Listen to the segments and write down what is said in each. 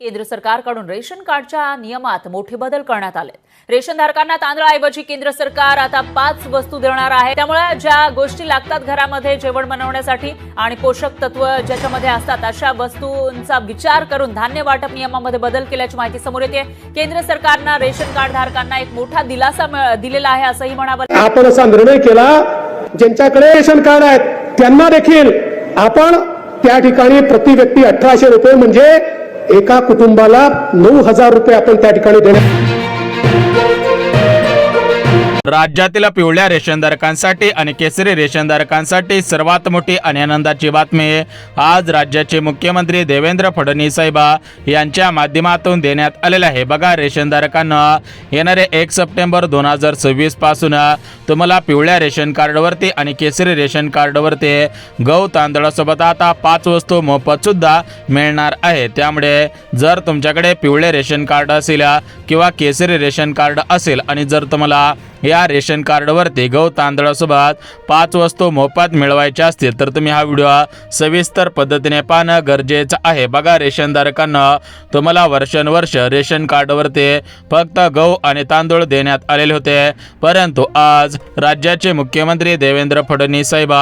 केंद्र सरकारकडून रेशन कार्डच्या नियमात मोठे बदल करण्यात आले। रेशनधारकांना तांदळाऐवजी केंद्र सरकार आता 5 वस्तू देणार आहे। त्यामुळे ज्या गोष्टी लागतात घरामध्ये जेवण बनवण्यासाठी आणि पोषक तत्व ज्याच्यामध्ये असतात अशा वस्तूंचा विचार करून धान्य वाटप नियमामध्ये बदल केल्याची माहिती समोर येते। केंद्र सरकारने रेशन कार्ड धारकांना एक मोठा दिलासा दिलेला आहे असंही म्हणावं। आपण असा निर्णय केला ज्यांच्याकडे रेशन कार्ड आहेत त्यांना देखील आपण त्या ठिकाणी प्रति व्यक्ती 1800 रुपये म्हणजे एका कुटुंबाला 9000 रुपये आपण त्या ठिकाणी देणार। राज्यातील पिवळ्या रेशनधारकांसाठी आणि केसरी रेशनधारकांसाठी सर्वात मोठी आणि आनंदाची बातमी आज राज्याचे मुख्यमंत्री देवेंद्र फडणवीस साहेब यांच्या माध्यमातून देण्यात आलेले आहे। बघा, रेशनधारकांना येणारे 1 सप्टेंबर 2026 पासून तुम्हाला पिवळ्या रेशन कार्डवरती आणि केसरी रेशन कार्डवरती गहू तांदळासोबत आता 5 वस्तू मोफत सुद्धा मिळणार आहे। त्यामुळे जर तुमच्याकडे पिवळे रेशन कार्ड असेल किंवा केसरी रेशन कार्ड असेल आणि जर तुम्हाला या रेशन कार्डवरती गहू तांदळासोबत 5 वस्तू मोफत मिळवायच्या असतील तर तुम्ही हा व्हिडिओ सविस्तर पद्धतीने पाहणं गरजेचं आहे। बघा, रेशनधारकांना तुम्हाला वर्षानुवर्ष रेशन कार्डवरती फक्त गहू आणि तांदूळ देण्यात आलेले होते, परंतु आज राज्याचे मुख्यमंत्री देवेंद्र फडणवीस साहेब,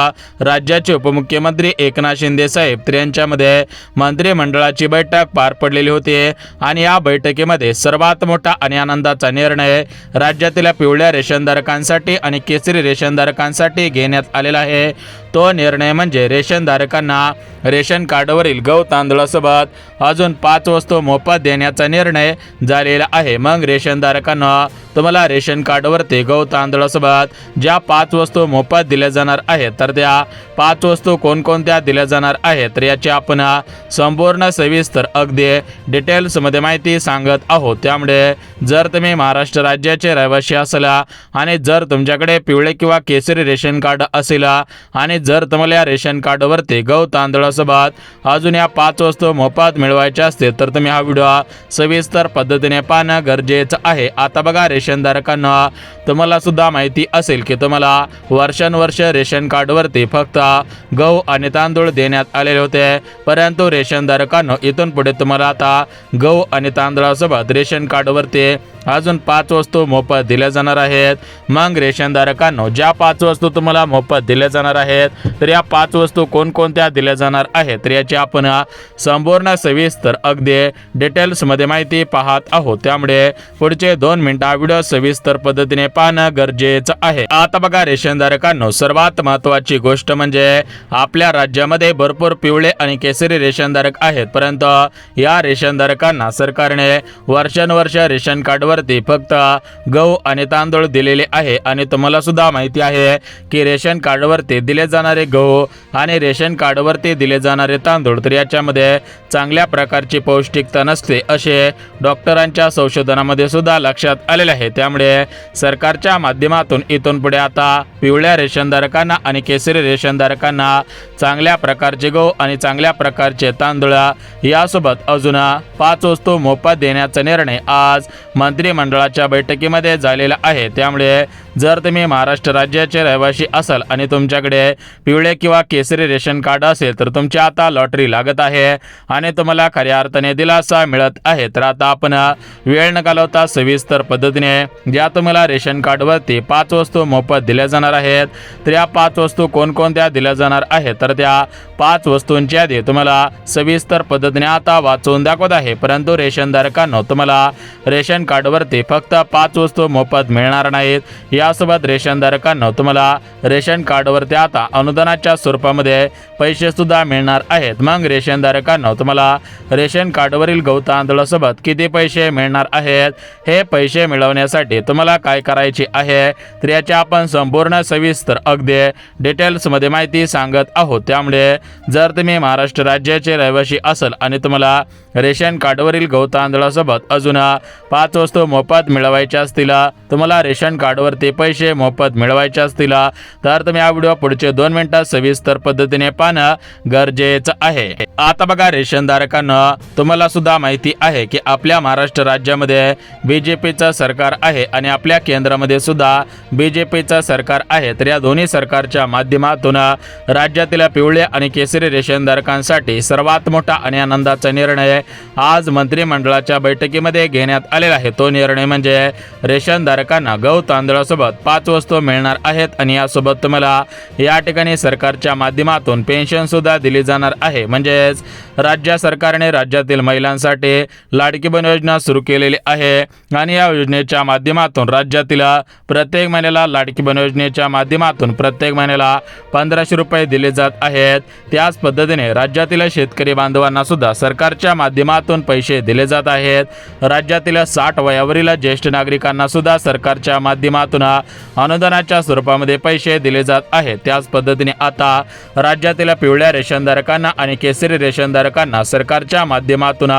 राज्याचे उपमुख्यमंत्री एकनाथ शिंदे साहेब यांच्यामध्ये मंत्रिमंडळाची बैठक पार पडलेली होती आणि या बैठकीमध्ये सर्वात मोठा आणि आनंदाचा निर्णय राज्यातील पिवळ्या रेशनधारकांसाठी आणि केसरी रेशनधारकांसाठी घेण्यात आलेला आहे। तो निर्णय म्हणजे रेशनधारकांना रेशन कार्डवरील गहू तांदळासोबत अजून 5 वस्तू मोफत देण्याचा निर्णय झालेला आहे। मग रेशनधारकांना तुम्हाला रेशन कार्डवरती गहू तांदळासोबत ज्या 5 वस्तू मोफत दिल्या जाणार आहेत तर त्या 5 वस्तू कोणकोणत्या दिल्या जाणार आहेत तर याची आपण संपूर्ण सविस्तर अगदी डिटेल्समध्ये माहिती सांगत आहोत। त्यामुळे जर तुम्ही महाराष्ट्र राज्याचे रहिवासी असला आणि जर तुमच्याकडे पिवळे किंवा केसरी रेशन कार्ड असेल आणि जर तुम्हाला या रेशन कार्डवरती गहू तांदळासोबत अजून या 5 वस्तू मोफत मिळवायच्या असतील तर तुम्ही हा व्हिडिओ सविस्तर पद्धतीने पाहणं गरजेचं आहे। आता बघा, रेशनधारकांना तुम्हाला सुद्धा माहिती असेल की तुम्हाला वर्षानुवर्ष रेशन कार्डवरती फक्त गहू आणि तांदूळ देण्यात आलेले होते, परंतु रेशनधारकांना इथून पुढे तुम्हाला आता गहू आणि तांदळासोबत रेशन कार्डवरती अजून 5 वस्तू मोफत दिल्या जाणार आहेत। मग रेशनधारकांना ज्या 5 वस्तू तुम्हाला मोफत दिल्या जाणार आहेत तर या 5 वस्तू कोणकोणत्या दिल्या जाणार आहेत तर याची आपण संपूर्ण सविस्तर अगदी डिटेल्समध्ये माहिती पाहत आहोत। त्यामुळे पुढचे 2 मिनिटं व्हिडिओ सविस्तर पद्धतीने पाहणं गरजेचं आहे। आता बघा, रेशनधारकांना सर्वात महत्त्वाची गोष्ट म्हणजे आपल्या राज्यामध्ये भरपूर पिवळे आणि केसरी रेशनधारक आहेत, परंतु या रेशनधारकांना सरकारने वर्षानुवर्ष रेशन कार्डवरती फक्त गहू आणि तांदूळ दिलेले आहे आणि तुम्हाला सुद्धा माहिती आहे की रेशन कार्डवरती दिले जाणारे गहू आणि रेशन कार्डवरती दिले जाणारे तांदूळ तर याच्यामध्ये चांगल्या प्रकारची पौष्टिकता नसते असे डॉक्टरांच्या संशोधनामध्ये सुद्धा लक्षात आलेले आहे। त्यामुळे सरकारच्या माध्यमातून इथून पुढे आता पिवळ्या रेशनधारकांना आणि केसरी रेशनधारकांना चांगल्या प्रकारचे गहू आणि चांगल्या प्रकारचे तांदूळ यासोबत अजून 5 वस्तू मोफत देण्याचा निर्णय आज मंत्रिमंडळाच्या बैठकीमध्ये झालेला आहे। त्यामुळे जर तुम्ही महाराष्ट्र राज्याचे रहिवासी असाल आणि तुमच्याकडे पिवळे किंवा केसरी रेशन कार्ड असेल तर तुमची आता लॉटरी लागत आहे आणि तुम्हाला खऱ्या अर्थाने दिलासा मिळत आहे। तर आता आपण वेळ न घालवता सविस्तर पद्धतीने ज्या तुम्हाला रेशन कार्डवरती 5 वस्तू मोफत दिल्या जाणार आहेत तर या 5 वस्तू कोणकोणत्या दिल्या जाणार आहेत तर त्या 5 वस्तूंची यादी तुम्हाला सविस्तर पद्धतीने आता वाचून दाखवत आहे। परंतु रेशनधारकांना तुम्हाला रेशन कार्डवरती फक्त 5 वस्तू मोफत मिळणार नाहीत, यासोबत रेशनधारकांना तुम्हाला रेशन कार्डवरती आता अनुदानाच्या स्वरूपामध्ये पैसे सुद्धा मिळणार आहेत। मग रेशनधारकांना तुम्हाला रेशन कार्डवरील गहू तांदळासोबत किती पैसे मिळणार आहेत हे पैसे मिळवण्यासाठी तुम्हाला काय करायचे आहे तर याची आपण संपूर्ण सविस्तर अगदी डिटेल्समध्ये माहिती सांगत आहोत। त्यामुळे जर तुम्ही महाराष्ट्र राज्याचे रहिवासी असाल आणि तुम्हाला रेशन कार्डवरील गहू तांदळासोबत अजून 5 वस्तू मोफत मिळवायच्या असतील, तुम्हाला रेशन कार्डवरती पैसे मोफत मिळवायचे असतील तर तुम्ही हा व्हिडिओ पुढचे 2 मिनिटात सविस्तर पद्धतीने पाहणं गरजेचं आहे। आता बघा रेशन धारकांना, तुम्हाला सुद्धा माहिती आहे की आपल्या महाराष्ट्र राज्यामध्ये बीजेपीचं सरकार आहे आणि आपल्या केंद्रामध्ये सुद्धा बीजेपीचं सरकार आहे। तर या दोन्ही सरकारच्या माध्यमातून राज्यातील पिवळे आणि केसरी रेशन धारकांसाठी सर्वात मोठा आणि आनंदाचा निर्णय आज मंत्रिमंडळाच्या बैठकीमध्ये घेण्यात आलेला आहे। तो निर्णय म्हणजे रेशन धारकांना गहू तांदळासोबत 5 वस्तू मिळणार आहेत आणि यासोबत तुम्हाला या ठिकाणी सरकारच्या माध्यमातून पेन्शन सुद्धा दिली जाणार आहे। म्हणजेच राज्य सरकारने राज्यातील महिलांसाठी लाडकी बहीण योजना सुरू केलेली आहे आणि या योजनेच्या माध्यमातून राज्यातील प्रत्येक महिन्याला लाडकी बहीण योजनेच्या माध्यमातून प्रत्येक महिन्याला 1500 रुपये दिले जात आहेत। त्याच पद्धतीने राज्यातील शेतकरी बांधवांना सुद्धा सरकारच्या माध्यमातून पैसे दिले जात आहेत। राज्यातील 60 वयावरील ज्येष्ठ नागरिकांना सुद्धा सरकारच्या माध्यमातून अनुदानाच्या स्वरूपामध्ये पैसे दिले जात आहेत। त्याच पद्धतीने आता राज्यातील पिवळ्या रेशनधारकांना आणि केसरी रेशनधारकांना सरकारच्या माध्यमातून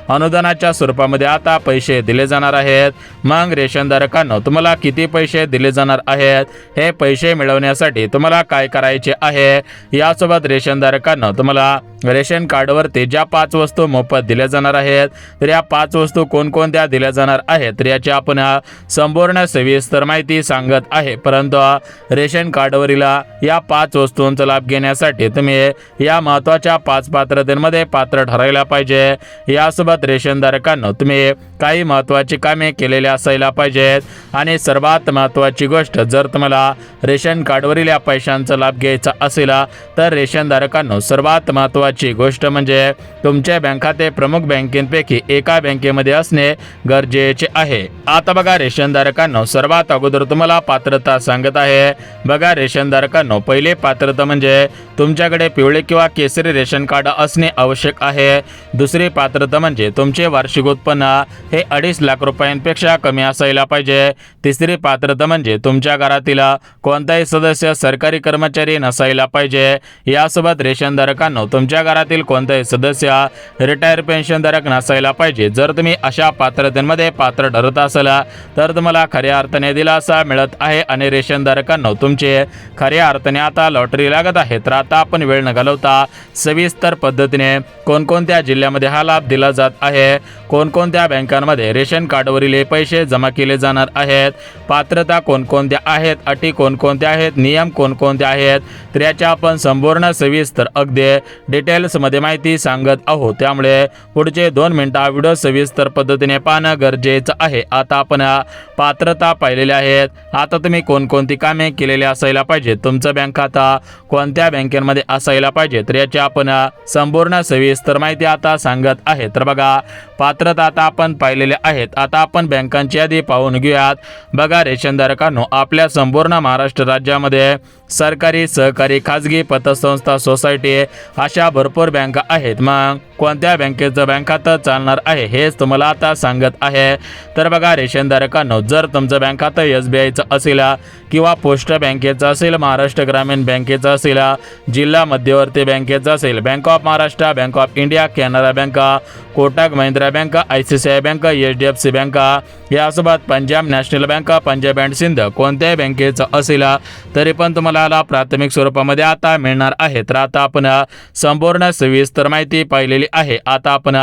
अनुदानाच्या स्वरूपामध्ये आता पैसे दिले जाणार आहेत। मग रेशनधारकांना तुम्हाला किती पैसे दिले जाणार आहेत, हे पैसे मिळवण्यासाठी तुम्हाला काय करायचे आहे, यासोबत रेशनधारकांना तुम्हाला रेशन कार्डवरती ज्या 5 वस्तू मोफत दिल्या जाणार आहेत, तर या 5 वस्तू कोणकोणत्या दिल्या जाणार आहेत तर याची आपण संपूर्ण सविस्तर माहिती सांगत आहे। परंतु रेशन कार्डवरील या 5 वस्तूंचा लाभ घेण्यासाठी तुम्ही या महत्त्वाच्या 5 पात्रतेमध्ये पात्र ठरायला पाहिजे। यासोबत रेशनधारकांना तुम्ही काही महत्त्वाची कामे केलेली असायला पाहिजेत आणि सर्वात महत्त्वाची गोष्ट, जर तुम्हाला रेशन कार्डवरील या पैशांचा लाभ घ्यायचा असेल तर रेशनधारकांना सर्वात महत्त्वाची गोष्ट म्हणजे तुमचे बँक खाते प्रमुख बँकेपैकी एका बँकेमध्ये असणे गरजेचे आहे। आता बघा रेशनधारकांना सर्वात अगोदर तुम्हाला पात्रता सांगत आहे। बघा रेशनधारकांना पहिले पात्रता म्हणजे तुमच्याकडे पिवळे किंवा केसरी रेशन कार्ड असणे आवश्यक आहे। दुसरी पात्रता म्हणजे तुमचे वार्षिक उत्पन्न हे 2.5 लाख रुपयांपेक्षा कमी असायला पाहिजे। तिसरी पात्रता म्हणजे तुमच्या घरातील कोणताही सदस्य सरकारी कर्मचारी नसायला पाहिजे। यासोबत रेशनधारकांना तुमच्या घरातील कोणताही सदस्य रिटायर पेन्शनधारक नसायला पाहिजे। जर तुम्ही अशा पात्रतेमध्ये पात्र ठरत असाल तर तुम्हाला खऱ्या अर्थाने दिलासा मिळत आहे आणि रेशनधारकांना तुमचे खऱ्या अर्थाने आता लॉटरी लागत आहे। तर आता आपण वेळ न घालवता सविस्तर पद्धतीने कोणकोणत्या जिल्ह्यामध्ये हा लाभ दिला जात आहे, कोणकोणत्या बँकांमध्ये रेशन कार्डवरील पैसे जमा केले जाणार आहेत, पात्रता कोणकोणत्या आहेत, अटी कोणकोणत्या आहेत, नियम कोणकोणते आहेत, तर याच्या आपण संपूर्ण सविस्तर अगदी डिटेल्समध्ये माहिती सांगत आहोत। त्यामुळे पुढचे 2 मिनिटं हा व्हिडिओ सविस्तर पद्धतीने पाहणं गरजेचं आहे। आता आपण पात्रता पाहिलेली आहेत। आता तुम्ही कोणकोणती कामे केलेली असायला पाहिजे, तुमचं बँक खाता कोणत्या बँकेमध्ये असायला पाहिजे, तर याची आपण संपूर्ण सविस्तर माहिती आता सांगत आहे। तर बघा पात्रता आता आपण पाहिलेले आहेत। आता आपण बँकांची यादी पाहून घेऊयात। बघा रेशनधारकांनो, आपल्या संपूर्ण महाराष्ट्र राज्यामध्ये सरकारी, सहकारी, खाजगी, पतसंस्था, सोसायटी अशा भरपूर बँका आहेत। मग कोणत्या बँकेचं बँक खातं चालणार आहे हेच तुम्हाला आता सांगत आहे। तर बघा रेशनधारकांनो, जर तुमचं बँक खातं SBIचं असेल किंवा पोस्ट बँकेचं असेल, महाराष्ट्र ग्रामीण बँकेचं असेल, जिल्हा मध्यवर्ती बँकेचं असेल, bank of Maharashtra, bank of India, Canara bank, Kotak Mahindra bank, ICICI bank, HDFC bank, यासोबत Punjab national bank, Punjab and Sindh कोणत्याही बँकेचं असेल तरी पण तुम्हाला प्राथमिक स्वरूपामध्ये आता मिळणार आहे। तर आता आपण संपूर्ण सविस्तर माहिती पाहिलेली आहे। आता आपण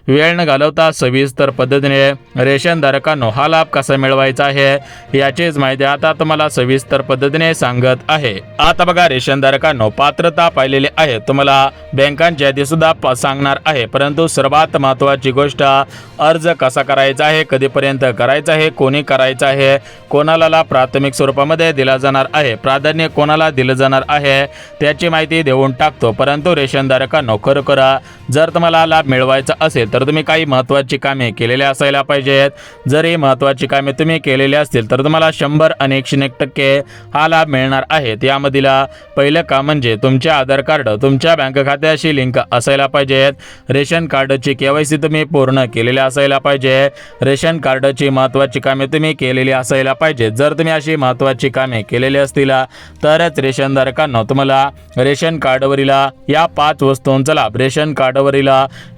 वेळ न घालवता सविस्तर पद्धतीने रेशनधारकांनो हा लाभ कसा मिळवायचा आहे याचीच माहिती आता तुम्हाला सविस्तर पद्धतीने सांगत आहे। आता बघा रेशनधारकांनो, पात्रता पाहिलेली आहे, तुम्हाला बँकांची यादी सुद्धा सांगणार आहे। परंतु सर्वात महत्त्वाची गोष्ट, अर्ज कसा करायचा आहे, कधीपर्यंत करायचा आहे, कोणी करायचा आहे, कोणाला प्राथमिक स्वरूपामध्ये दिला जाणार आहे, प्राधान्य कोणाला दिलं जाणार आहे त्याची माहिती देऊन टाकतो। परंतु रेशनधारकांनो, खरोखर जर तुम्हाला लाभ मिळवायचा असेल तर तुम्ही काही महत्त्वाची कामे केलेली असायला पाहिजेत। जर ही महत्त्वाची कामे तुम्ही केलेली असतील तर तुम्हाला 100 आणि 101% हा लाभ मिळणार आहे। यामधील पहिलं काम म्हणजे तुमचे आधार कार्ड तुमच्या बँक खात्याशी लिंक असायला पाहिजेत। रेशन कार्डची KYC तुम्ही पूर्ण केलेली असायला पाहिजे। रेशन कार्डची महत्त्वाची कामे तुम्ही केलेली असायला पाहिजे। जर तुम्ही अशी महत्त्वाची कामे केलेली असतील तर तरच रेशनधारकांना तुम्हाला रेशन कार्डवरील या 5 वस्तूंचा लाभ, रेशन कार्डवरील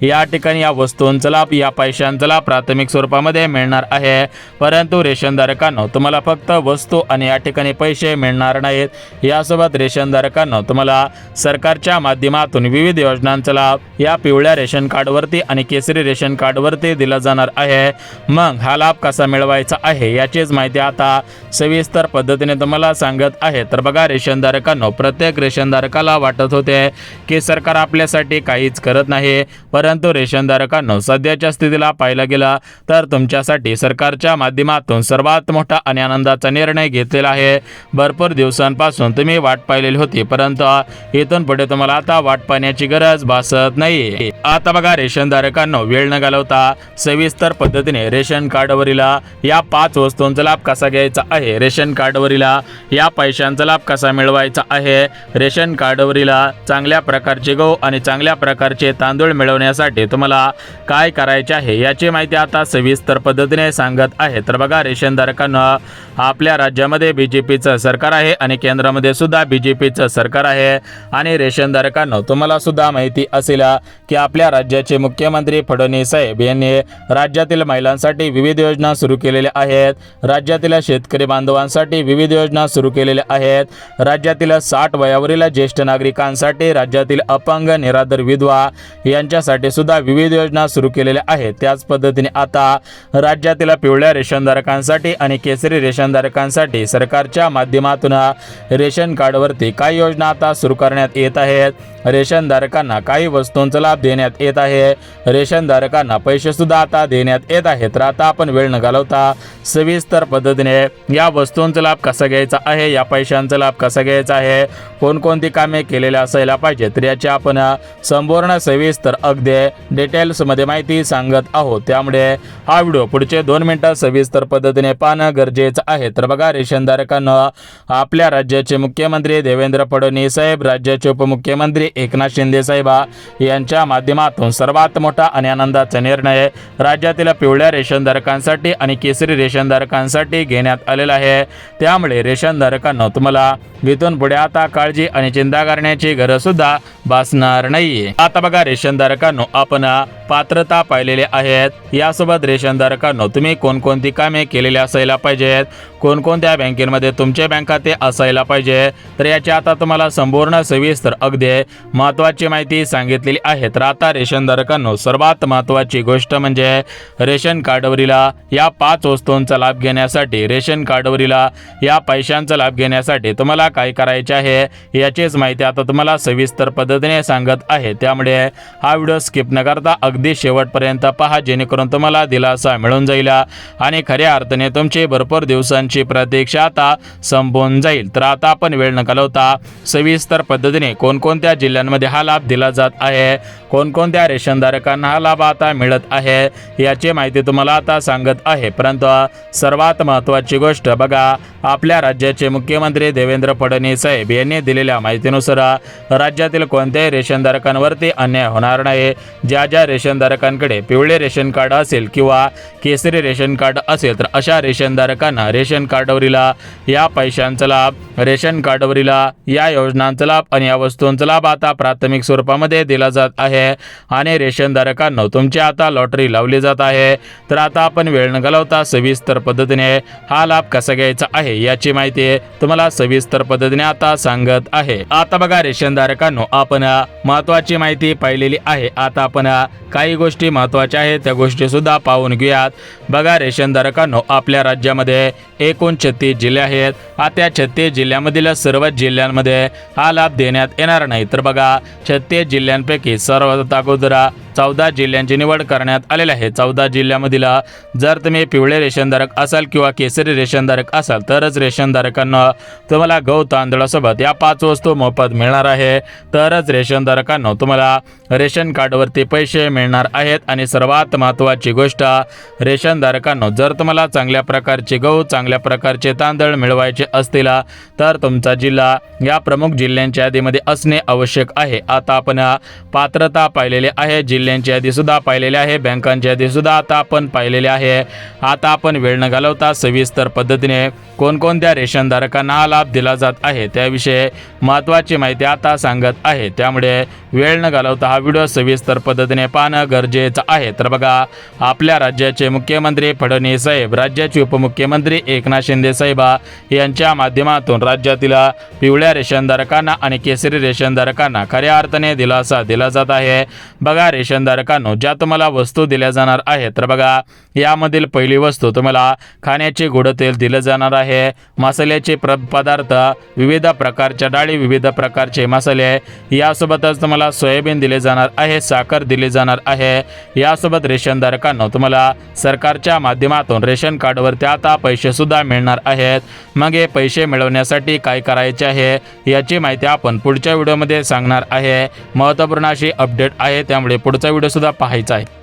या ठिकाणी या वस्तूंचा लाभ, या पैशांचा लाभ प्राथमिक स्वरूपामध्ये मिळणार आहे. परंतु रेशनधारकांना तुम्हाला फक्त वस्तू आणि या ठिकाणी पैसे मिळणार नाहीत. यासोबत रेशनधारकांना तुम्हाला सरकारच्या माध्यमातून विविध योजनांचा लाभ या पिवळ्या रेशन कार्डवरती आणि केसरी रेशन कार्डवरती दिला जाणार आहे. मग हा लाभ कसा मिळवायचा आहे याचीच माहिती आता सविस्तर पद्धतीने तुम्हाला सांगत आहे. तर बघा रेशनधारकांना, प्रत्येक रेशनधारकाला वाटत होते की सरकार आपल्यासाठी काहीच करत नाही, परंतु रेशनधारकांना सध्याच्या स्थितीला पाहायला गेला तर तुमच्यासाठी सरकारच्या माध्यमातून सर्वात मोठा आणि आनंदाचा निर्णय घेतलेला आहे. भरपूर दिवसांपासून तुम्ही वाट पाहिलेली होती, परंतु इथून पुढे तुम्हाला आता वाट पाहण्याची गरज भासत नाही. आता बघा रेशनधारकांना वेळ न घालवता सविस्तर पद्धतीने रेशन कार्डवरील या 5 वस्तूंचा लाभ कसा घ्यायचा आहे, रेशन कार्डवरील या पैशांचा लाभ कसा मिळवायचा आहे, रेशन कार्डवरील चांगल्या प्रकारचे गहू आणि चांगल्या प्रकारचे तांदूळ मिळवण्यासाठी तुम्हाला काय करायचे आहे याची माहिती आता सविस्तर पद्धतीने सांगत आहे. तर बघा रेशनधारकांना, आपल्या राज्यामध्ये बीजेपीचं सरकार आहे आणि केंद्रामध्ये सुद्धा बीजेपीचं सरकार आहे. आणि रेशनधारकांना तुम्हाला सुद्धा माहिती असेल की आपल्या राज्याचे मुख्यमंत्री फडणवीस साहेब यांनी राज्यातील महिलांसाठी विविध योजना सुरू केलेल्या आहेत, राज्यातील शेतकरी बांधवांसाठी विविध योजना सुरू केलेल्या आहेत, राज्यातील 60 वयावरील ज्येष्ठ नागरिकांसाठी, राज्यातील अपंग, निराधार, विधवा यांच्यासाठी सुद्धा विविध योजना सुरू केलेल्या आहेत. त्याच पद्धतीने आता राज्यातील पिवळ्या रेशनधारकांसाठी आणि केसरी रेशनधारकांसाठी सरकारच्या माध्यमातून रेशन कार्डवरती काही योजना आता सुरू करण्यात येत आहेत. रेशनधारकांना काही वस्तूंचा लाभ देण्यात येत आहे, रेशनधारकांना पैसे सुद्धा आता देण्यात येत आहेत. तर आता आपण वेळ न घालवता सविस्तर पद्धतीने या वस्तूंचा लाभ कसा घ्यायचा आहे, या पैशांचा लाभ कसा घ्यायचा आहे, कोणकोणती कामे केलेली असायला पाहिजे, तर याची आपण संपूर्ण सविस्तर अगदी डिटेल्समध्ये माहिती सांगत आहोत. त्यामुळे हा व्हिडिओ पुढचे 2 मिनिटं सविस्तर पद्धतीने पाहणं गरजेचं आहे. तर बघा रेशनधारकांना, आपल्या राज्याचे मुख्यमंत्री देवेंद्र फडणवीस साहेब, राज्याचे उपमुख्यमंत्री एकनाथ शिंदे साहेब यांच्या माध्यमातून सर्वात मोठा आणि आनंदाचा निर्णय राज्यातील पिवळ्या रेशनधारकांसाठी आणि केसरी रेशनधारकांसाठी घेण्यात आलेला आहे. त्यामुळे रेशनधारकांना तुम्हाला इथून पुढे आता काळजी आणि चिंता करण्याची गरज सुद्धा भासणार नाही. आता बघा रेशनधारकांनो, आपण पात्रता पाहिलेली आहेत. यासोबत रेशनधारकांनो, तुम्ही कोणकोणती कामे केलेली असायला पाहिजेत, कोणकोणत्या बँकेमध्ये तुमचे बँक खाते असायला पाहिजे, तर याची आता तुम्हाला संपूर्ण सविस्तर अगदी महत्त्वाची माहिती सांगितलेली आहे. तर आता रेशनधारकांनो, सर्वात महत्त्वाची गोष्ट म्हणजे रेशन कार्डवरील या 5 वस्तूंचा लाभ घेण्यासाठी, रेशन कार्डवरील या पैशांचा लाभ घेण्यासाठी तुम्हाला काय करायचे आहे याचीच माहिती आता तुम्हाला सविस्तर पद्धतीने सांगत आहे. त्यामुळे हा व्हिडिओ स्किप न करता अगदी शेवटपर्यंत पहा, जेणेकरून तुम्हाला दिलासा मिळून जाईल आणि खऱ्या अर्थाने तुमची भरपूर दिवसांची प्रतीक्षा आता संपून जाईल. तर आता आपण वेळ न घालवता सविस्तर पद्धतीने कोणकोणत्या जिल्ह्यांमध्ये हा लाभ दिला जात आहे, कोणकोणत्या रेशनधारकांना हा लाभ आता मिळत आहे याची माहिती तुम्हाला आता सांगत आहे. परंतु सर्वात महत्त्वाची गोष्ट बघा, आपल्या राज्याचे मुख्यमंत्री देवेंद्र फडणवीस साहेब यांनी दिलेल्या माहितीनुसार राज्यातील कोणत्याही रेशनधारकांवरती अन्याय होणार नाही. ज्या रेशनधारकांकडे पिवळे रेशन कार्ड असेल किंवा केसरी रेशन कार्ड असेल, तर अशा रेशनधारकांना रेशन कार्डवरील या पैशांचा लाभ, रेशन कार्डवरील या योजनांचा लाभ आणि या वस्तूंचा लाभ आता प्राथमिक स्वरूपामध्ये दिला जात आहे. आणि रेशनधारकांना तुमची आता लॉटरी लावली जात आहे. तर आता आपण वेळ न घालवता सविस्तर पद्धतीने हा लाभ कसा घ्यायचा आहे याची माहिती तुम्हाला सविस्तर पद्धतीने आता सांगत आहे. आता बघा रेशनधारकांनो, आपण महत्त्वाची माहिती पाहिलेली आहे. आता आपण काही गोष्टी महत्त्वाच्या आहेत त्या गोष्टी सुद्धा पाहून घेऊयात. बघा रेशनधारकांनो, आपल्या राज्यामध्ये एकूण 36 जिल्हे आहेत. त्या 36 जिल्ह्यामधील सर्वच जिल्ह्यांमध्ये हा लाभ देण्यात येणार नाही. तर बघा 36 जिल्ह्यांपैकी सर्वात अगोदर 14 जिल्ह्यांची निवड करण्यात आलेली आहे. 14 जिल्ह्यामधील जर तुम्ही पिवळे रेशनधारक असाल किंवा केसरी रेशनधारक असाल तरच रेशनधारकांना तुम्हाला गहू तांदळासोबत या 5 वस्तू मोफत मिळणार आहे. तरच रेशनधारकांना तुम्हाला रेशन कार्डवरती पैसे मिळणार आहेत. आणि सर्वात महत्त्वाची गोष्ट, रेशनधारकांना जर तुम्हाला चांगल्या प्रकारचे गहू, चांगल्या प्रकारचे तांदळ मिळवायचे असतील तर तुमचा जिल्हा या प्रमुख जिल्ह्यांच्या यादीमध्ये असणे आवश्यक आहे. आता आपण पात्रता पाहिलेली आहे, जिल्ह्यांची यादी सुद्धा पाहिलेली आहे, बँकांची यादी सुद्धा आता आपण पाहिलेली आहे. आता आपण वेळ न घालवता सविस्तर पद्धतीने कोणकोणत्या रेशनधारकांना हा लाभ दिला जात आहे त्याविषयी महत्त्वाची माहिती आता सांगत आहे, त्यामुळे वेळ न घालवता हा व्हिडिओ सविस्तर पद्धतीने पाहणं गरजेचं आहे। तर बघा, आपल्या राज्याचे मुख्यमंत्री फडणवीस साहेब, राज्याचे उपमुख्यमंत्री एकनाथ शिंदे साहेब यांच्या माध्यमातून राज्यातील पिवळ्या रेशनधारकांना आणि केसरी रेशनधारकांना खऱ्या अर्थाने दिलासा दिला जात आहे। बघा रेशनधारकांनो, ज्या तुम्हाला वस्तू दिल्या जाणार आहे, तर बघा यामधील पहिली वस्तू तुम्हाला खाण्याचे गोड तेल दिलं जाणार आहे, मसाल्याचे पदार्थ, विविध प्रकारच्या डाळी, विविध प्रकारचे मसाले, यासोबतच तुम्हाला सोयाबीन दिले जाणार आहे, साखर दिली जाणार आहे। यासोबत रेशनधारकांना तुम्हाला सरकारच्या माध्यमातून रेशन कार्डवरती आता पैसे सुद्धा मिळणार आहेत। मग हे पैसे मिळवण्यासाठी काय करायचे आहे याची माहिती आपण पुढच्या व्हिडिओमध्ये सांगणार आहे। महत्त्वपूर्ण अशी अपडेट आहे, त्यामुळे पुढचा व्हिडिओ सुद्धा पाहायचा आहे।